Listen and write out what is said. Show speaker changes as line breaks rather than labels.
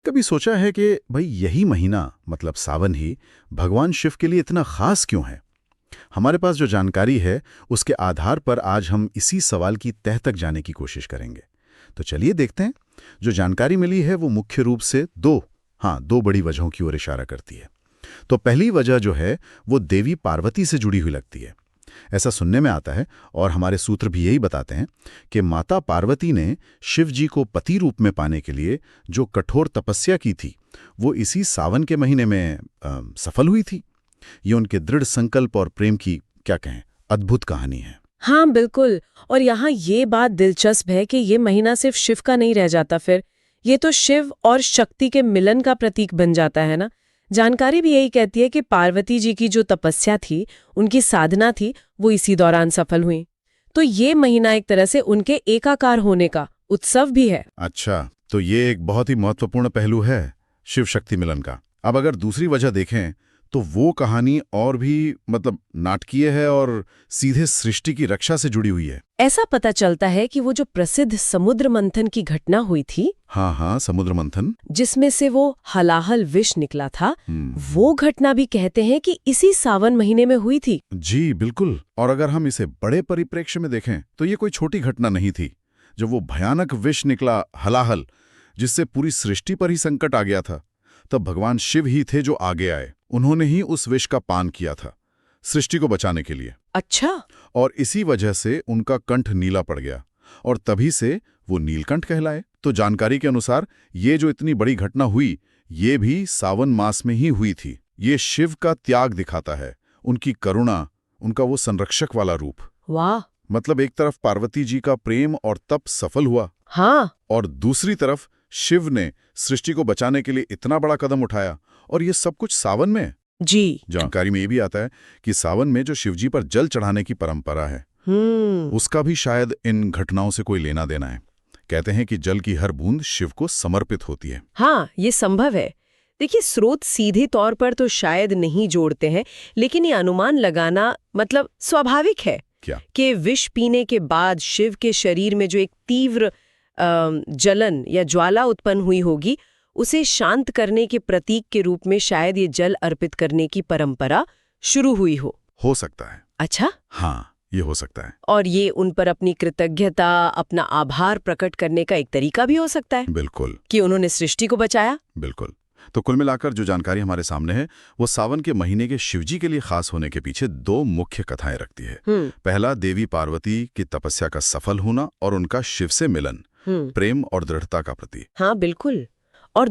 कभी सोचा है कि भाई यही महीना मतलब सावन ही भगवान शिव के लिए इतना खास क्यों है? हमारे पास जो जानकारी है उसके आधार पर आज हम इसी सवाल की तह तक जाने की कोशिश करेंगे। तो चलिए देखते हैं। जो जानकारी मिली है वो मुख्य रूप से दो बड़ी वजहों की ओर इशारा करती है। तो पहली वजह जो है वो देवी पार्वती से जुड़ी हुई लगती है। ऐसा सुनने में आता है और हमारे सूत्र भी यही बताते हैं कि माता पार्वती ने शिव जी को पति रूप में पाने के लिए जो कठोर तपस्या की थी वो इसी सावन के महीने में सफल हुई थी। ये उनके दृढ़ संकल्प और प्रेम की क्या कहें अद्भुत कहानी है।
हाँ बिल्कुल। और यहाँ ये बात दिलचस्प है कि ये महीना सिर्फ शिव का नहीं रह जाता, फिर ये तो शिव और शक्ति के मिलन का प्रतीक बन जाता है ना। जानकारी भी यही कहती है कि पार्वती जी की जो तपस्या थी, उनकी साधना थी, वो इसी दौरान सफल हुई। तो ये महीना एक तरह से उनके एकाकार होने का उत्सव भी है।
अच्छा, तो ये एक बहुत ही महत्वपूर्ण पहलू है शिव शक्ति मिलन का। अब अगर दूसरी वजह देखें तो वो कहानी और भी नाटकीय है और सीधे सृष्टि की रक्षा से जुड़ी हुई है।
ऐसा पता चलता है कि वो जो प्रसिद्ध समुद्र मंथन की घटना हुई थी,
हाँ, समुद्र मंथन,
जिसमें से वो हलाहल विष निकला था, वो घटना भी कहते हैं कि इसी सावन महीने में हुई थी।
जी बिल्कुल। और अगर हम इसे बड़े परिप्रेक्ष्य में देखें तो ये कोई छोटी घटना नहीं थी। जब वो भयानक विष निकला हलाहल, जिससे पूरी सृष्टि पर ही संकट आ गया था, तब भगवान शिव ही थे जो आगे आए। उन्होंने ही उस विष का पान किया था सृष्टि को बचाने के लिए।
अच्छा।
और इसी वजह से उनका कंठ नीला पड़ गया और तभी से वो नीलकंठ कहलाए। तो जानकारी के अनुसार ये जो इतनी बड़ी घटना हुई, ये भी सावन मास में ही हुई थी। ये शिव का त्याग दिखाता है, उनकी करुणा, उनका वो संरक्षक वाला रूप।
वाह।
मतलब एक तरफ पार्वती जी का प्रेम और तप सफल हुआ,
हाँ,
और दूसरी तरफ शिव ने सृष्टि को बचाने के लिए इतना बड़ा कदम उठाया, और ये सब कुछ सावन में।
जी।
जानकारी में ये भी आता है कि सावन में जो शिवजी पर जल चढ़ाने की परंपरा है, उसका भी शायद इन घटनाओं से कोई लेना देना है। कहते हैं कि जल की हर बूंद शिव को समर्पित होती है।
हाँ, ये संभव है। देखिए, स्रोत सीधे तौर पर तो शायद नहीं जोड़ते हैं, लेकिन ये अनुमान लगाना स्वाभाविक है।
क्या?
कि विष पीने के बाद शिव के शरीर में जो एक तीव्र जलन या ज्वाला उत्पन्न हुई होगी, उसे शांत करने के प्रतीक के रूप में शायद ये जल अर्पित करने की परंपरा शुरू हुई हो
सकता है।
अच्छा।
हाँ, ये हो सकता है।
और ये उन पर अपनी कृतज्ञता, अपना आभार प्रकट करने का एक तरीका भी हो सकता है।
बिल्कुल।
कि उन्होंने सृष्टि को बचाया।
बिल्कुल। तो कुल मिलाकर जो जानकारी हमारे सामने है वो सावन के महीने के शिवजी के लिए खास होने के पीछे दो मुख्य कथाएं रखती है। पहला, देवी पार्वती की तपस्या का सफल होना और उनका शिव से मिलन, प्रेम और दृढ़ता का प्रतीक।
हाँ बिल्कुल। और